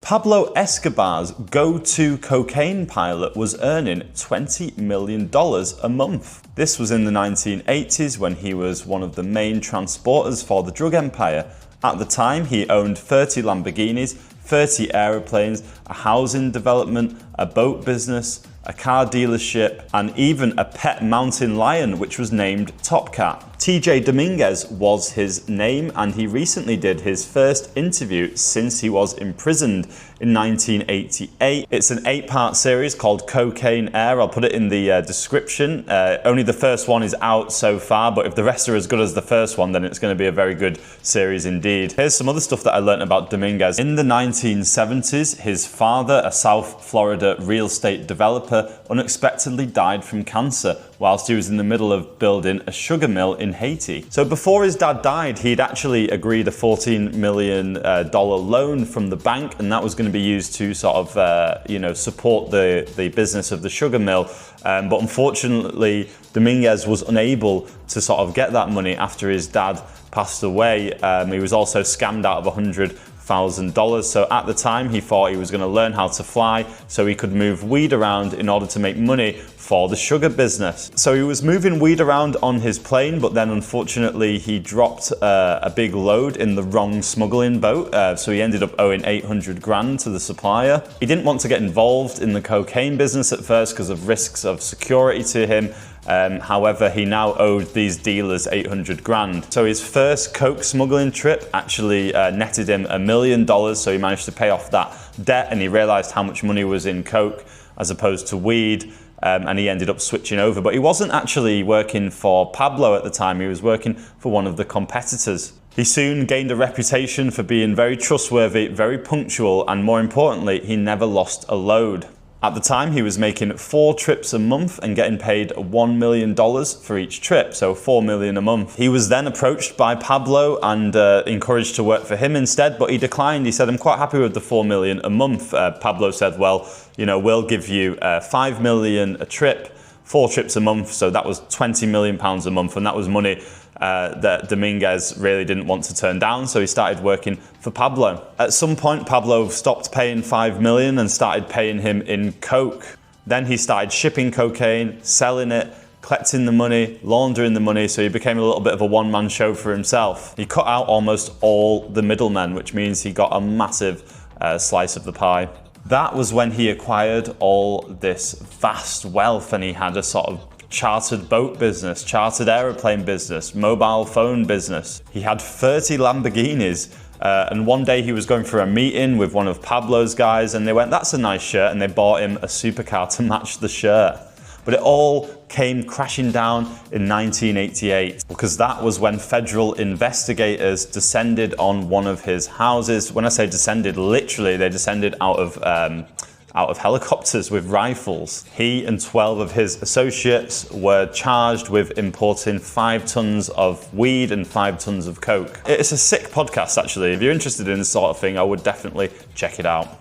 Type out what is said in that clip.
Pablo Escobar's go-to cocaine pilot was earning $20 million a month. This was in the 1980s when he was one of the main transporters for the drug empire. At the time, he owned 30 Lamborghinis, 30 aeroplanes, a housing development, a boat business, a car dealership, and even a pet mountain lion which was named Top Cat. TJ Dominguez was his name, and he recently did his first interview since he was imprisoned in 1988. It's an 8-part series called Cocaine Air. I'll put it in the description. Only the first one is out so far, but if the rest are as good as the first one, then it's going to be a very good series indeed. Here's some other stuff that I learned about Dominguez. In the 1970s, his father, a South Florida real estate developer, unexpectedly died from cancer whilst he was in the middle of building a sugar mill in Haiti. So before his dad died, he'd actually agreed a $14 million loan from the bank, and that was going to be used to sort of, support the business of the sugar mill. But unfortunately, Dominguez was unable to sort of get that money after his dad passed away. He was also scammed out of $100,000. So at the time, he thought he was going to learn how to fly so he could move weed around in order to make money for the sugar business. So he was moving weed around on his plane, but then unfortunately he dropped a big load in the wrong smuggling boat. So he ended up owing 800 grand to the supplier. He didn't want to get involved in the cocaine business at first because of risks of security to him. However, he now owed these dealers 800 grand. So his first coke smuggling trip actually netted him $1 million. So he managed to pay off that debt, and he realized how much money was in coke as opposed to weed. And he ended up switching over. But he wasn't actually working for Pablo at the time. He was working for one of the competitors. He soon gained a reputation for being very trustworthy, very punctual, and more importantly, he never lost a load. At the time, he was making 4 trips a month and getting paid $1 million for each trip, so $4 million a month. He was then approached by Pablo and encouraged to work for him instead, but he declined. He said, "I'm quite happy with the $4 million a month." Pablo said, "Well, we'll give you $5 million a trip, 4 trips a month," so that was £20 million a month, and that was money that Dominguez really didn't want to turn down, so he started working for Pablo. At some point, Pablo stopped paying $5 million and started paying him in coke. Then he started shipping cocaine, selling it, collecting the money, laundering the money, so he became a little bit of a one-man show for himself. He cut out almost all the middlemen, which means he got a massive slice of the pie. That was when he acquired all this vast wealth, and he had a sort of chartered boat business, chartered aeroplane business, mobile phone business. He had 30 Lamborghinis, and one day he was going for a meeting with one of Pablo's guys, and they went, "That's a nice shirt," and they bought him a supercar to match the shirt. But it all came crashing down in 1988, because that was when federal investigators descended on one of his houses. When I say descended, literally, they descended out of helicopters with rifles. He and 12 of his associates were charged with importing 5 tons of weed and 5 tons of coke. It's a sick podcast, actually. If you're interested in this sort of thing, I would definitely check it out.